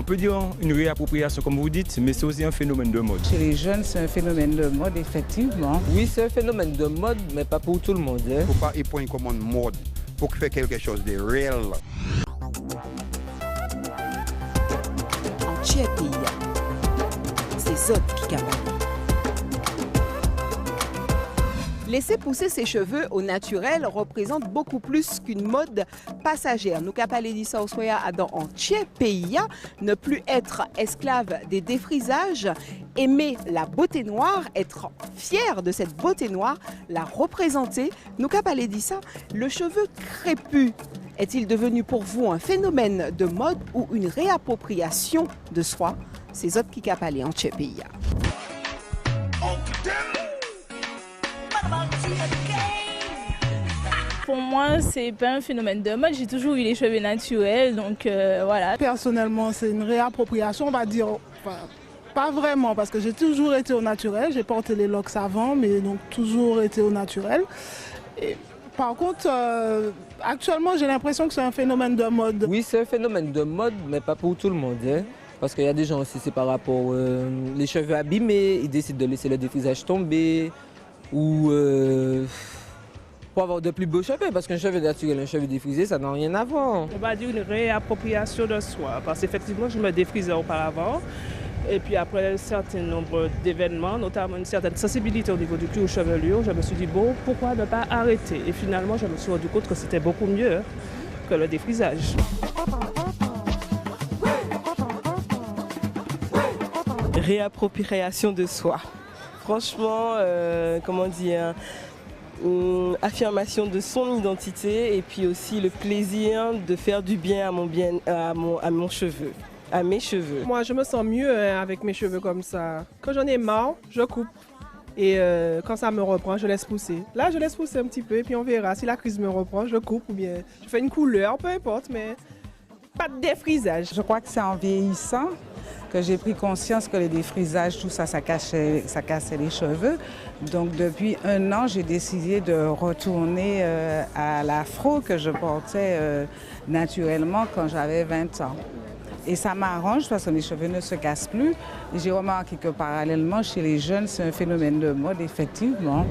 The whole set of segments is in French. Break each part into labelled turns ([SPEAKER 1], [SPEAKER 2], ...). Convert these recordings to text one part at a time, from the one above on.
[SPEAKER 1] On peut dire une réappropriation comme vous dites, mais c'est aussi un phénomène de mode.
[SPEAKER 2] Chez les jeunes, c'est un phénomène de mode, effectivement.
[SPEAKER 3] Oui, c'est un phénomène de mode, mais pas pour tout le monde.
[SPEAKER 4] Il ne faut pas y prendre comme une mode, il faut faire quelque chose de réel.
[SPEAKER 5] En Tchèque, c'est Zot qui capable. Laisser pousser ses cheveux au naturel représente beaucoup plus qu'une mode passagère. Nous capalé dit ça au soya en Tchèque, ne plus être esclave des défrisages, aimer la beauté noire, être fier de cette beauté noire, la représenter. Nous capalé dit ça, le cheveu crépus est-il devenu pour vous un phénomène de mode ou une réappropriation de soi? C'est Zot qui capalé en Tchèque.
[SPEAKER 6] Pour moi, c'est pas un phénomène de mode. J'ai toujours eu les cheveux naturels, donc voilà.
[SPEAKER 7] Personnellement, c'est une réappropriation, on va dire, pas vraiment, parce que j'ai toujours été au naturel. J'ai porté les locks avant, mais donc toujours été au naturel. Et, par contre, actuellement, j'ai l'impression que c'est un phénomène de mode.
[SPEAKER 3] Oui, c'est un phénomène de mode, mais pas pour tout le monde. Parce qu'il y a des gens aussi, c'est par rapport les cheveux abîmés, ils décident de laisser le défrisage tomber, ou pour avoir de plus beaux cheveux, parce qu'un cheveu naturel et un cheveu défrisé, ça n'a rien à voir.
[SPEAKER 8] On va dire une réappropriation de soi, parce qu'effectivement, je me défrisais auparavant, et puis après un certain nombre d'événements, notamment une certaine sensibilité au niveau du cuir chevelure, je me suis dit, bon, pourquoi ne pas arrêter? Et finalement, je me suis rendu compte que c'était beaucoup mieux que le défrisage.
[SPEAKER 9] Réappropriation de soi. Franchement, comment dire, affirmation de son identité et puis aussi le plaisir de faire du bien à mon cheveu, à mes cheveux.
[SPEAKER 8] Moi, je me sens mieux avec mes cheveux comme ça. Quand j'en ai marre, je coupe. Et quand ça me reprend, je laisse pousser. Là, je laisse pousser un petit peu et puis on verra. Si la crise me reprend, je coupe ou bien je fais une couleur, peu importe, mais pas de défrisage.
[SPEAKER 2] Je crois que c'est en vieillissant que j'ai pris conscience que les défrisages, tout ça, ça cassait les cheveux. Donc depuis 1 an, j'ai décidé de retourner à l'afro que je portais naturellement quand j'avais 20 ans. Et ça m'arrange parce que mes cheveux ne se cassent plus. Et j'ai remarqué que parallèlement, chez les jeunes, c'est un phénomène de mode, effectivement.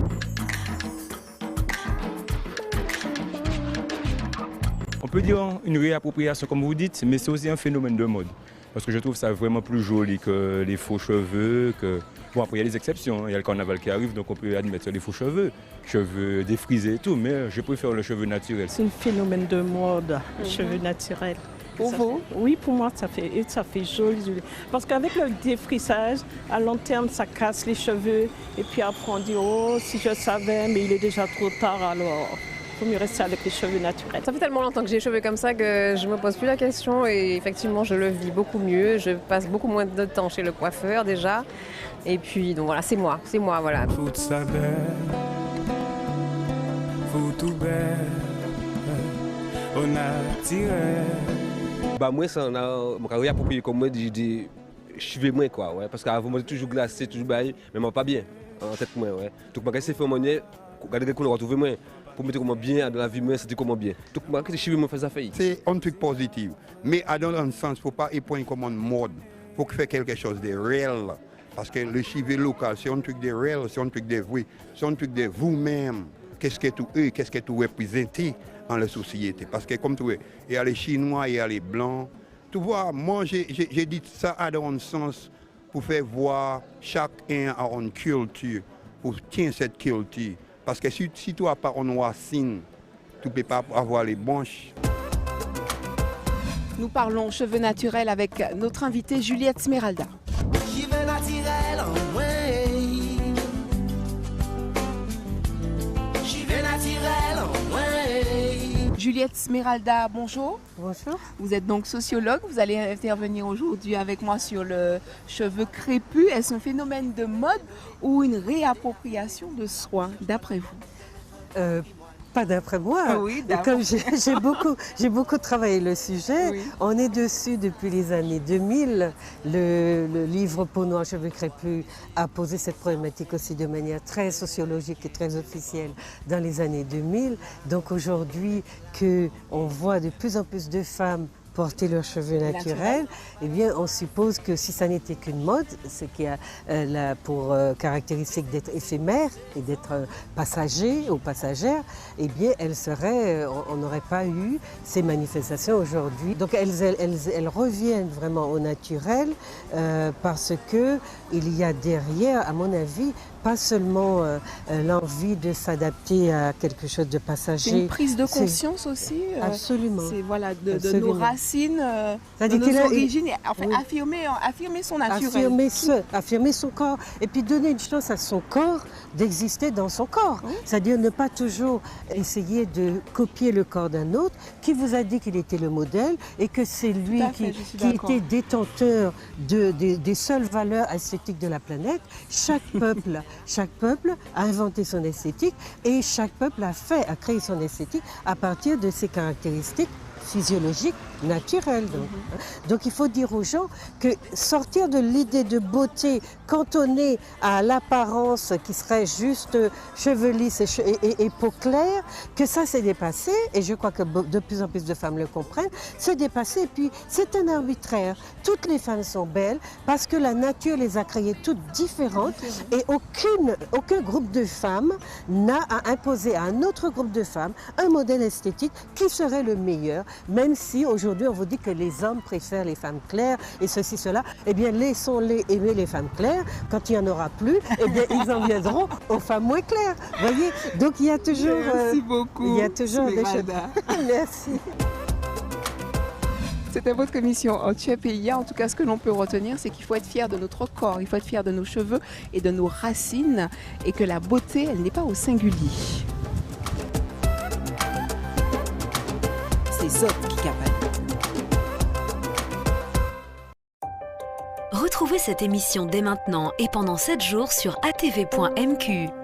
[SPEAKER 1] On peut dire une réappropriation comme vous dites, mais c'est aussi un phénomène de mode. Parce que je trouve ça vraiment plus joli que les faux cheveux. Bon, après, il y a des exceptions. Il y a le carnaval qui arrive, donc on peut admettre les faux cheveux défrisés et tout, mais je préfère le cheveu naturel.
[SPEAKER 10] C'est un phénomène de mode, cheveux naturels.
[SPEAKER 9] Pour vous?
[SPEAKER 10] Oui, pour moi, ça fait joli. Parce qu'avec le défrisage, à long terme, ça casse les cheveux. Et puis après, on dit, oh, si je savais, mais il est déjà trop tard, alors il faut mieux rester avec les cheveux naturels.
[SPEAKER 11] Ça fait tellement longtemps que j'ai les cheveux comme ça que je ne me pose plus la question. Et effectivement, je le vis beaucoup mieux. Je passe beaucoup moins de temps chez le coiffeur déjà. Et puis, donc voilà, c'est moi, voilà.
[SPEAKER 12] Faut ça belle, faut tout belle, au naturel.
[SPEAKER 13] Bah moi ça on a réapproprié comme moi des cheveux moins quoi ouais parce qu'avant moi toujours glacé toujours bail mais moi pas bien en tête moi ouais donc moi c'est fait monnaie regarder qu'on retrouver moi pour mettre comment bien dans la vie moi c'était comment bien donc moi que les cheveux moi fait ça fait
[SPEAKER 4] C'est un truc positif mais à dans un sens faut pas y prendre comme une mode faut faire quelque chose de réel parce que le cheveu local c'est un truc de réel c'est un truc de vrai c'est un truc de vous-même qu'est-ce que tu représentes dans la société. Parce que comme tu vois, il y a les Chinois, il y a les Blancs. Tu vois, moi j'ai dit ça dans un sens pour faire voir chacun a une culture, pour tenir cette culture. Parce que si tu n'as pas une racine, tu ne peux pas avoir les branches.
[SPEAKER 5] Nous parlons cheveux naturels avec notre invitée Juliette Smeralda.
[SPEAKER 14] Cheveux naturels, ouais. Cheveux naturels, ouais.
[SPEAKER 5] Juliette Smeralda, bonjour.
[SPEAKER 15] Bonjour.
[SPEAKER 5] Vous êtes donc sociologue, vous allez intervenir aujourd'hui avec moi sur le cheveu crépus. Est-ce un phénomène de mode ou une réappropriation de soi, d'après vous?
[SPEAKER 15] Pas d'après moi.
[SPEAKER 5] Oui,
[SPEAKER 15] comme j'ai beaucoup travaillé le sujet,
[SPEAKER 5] oui.
[SPEAKER 15] On est dessus depuis les années 2000. Le livre Peau noire, cheveux crépus a posé cette problématique aussi de manière très sociologique et très officielle dans les années 2000. Donc aujourd'hui, qu'on voit de plus en plus de femmes porter leurs cheveux naturels, eh bien on suppose que si ça n'était qu'une mode, ce qui a pour caractéristique d'être éphémère et d'être passager ou passagère, eh bien on n'aurait pas eu ces manifestations aujourd'hui. Donc elles reviennent vraiment au naturel parce qu'il y a derrière, à mon avis, pas seulement l'envie de s'adapter à quelque chose de passager.
[SPEAKER 5] C'est une prise de conscience aussi.
[SPEAKER 15] Absolument.
[SPEAKER 5] C'est voilà, de nos racines, de nos origines, enfin, oui. affirmer son naturel.
[SPEAKER 15] Affirmer son corps et puis donner une chance à son corps d'exister dans son corps. Oui. C'est-à-dire ne pas toujours essayer de copier le corps d'un autre qui vous a dit qu'il était le modèle et que c'est lui qui était détenteur des seules valeurs esthétiques de la planète. Chaque peuple a inventé son esthétique et chaque peuple a créé son esthétique à partir de ses caractéristiques physiologiques naturelles. Donc il faut dire aux gens que sortir de l'idée de beauté cantonnée à l'apparence qui serait juste cheveux lisses et peau claire, que ça c'est dépassé, et je crois que de plus en plus de femmes le comprennent, c'est dépassé et puis c'est un arbitraire. Toutes les femmes sont belles parce que la nature les a créées toutes différentes et aucun groupe de femmes n'a à imposer à un autre groupe de femmes un modèle esthétique qui serait le meilleur, même si aujourd'hui on vous dit que les hommes préfèrent les femmes claires et ceci, cela, eh bien laissons-les aimer les femmes claires. Quand il n'y en aura plus, eh bien ils en viendront aux femmes moins claires. Voyez, donc il y a toujours...
[SPEAKER 5] Merci beaucoup.
[SPEAKER 15] Il y a toujours des choses. Merci.
[SPEAKER 5] C'était votre émission en Tchèpeïa. En tout cas, ce que l'on peut retenir, c'est qu'il faut être fier de notre corps, il faut être fier de nos cheveux et de nos racines, et que la beauté, elle n'est pas au singulier. C'est Zop qui capale.
[SPEAKER 16] Retrouvez cette émission dès maintenant et pendant 7 jours sur atv.mq.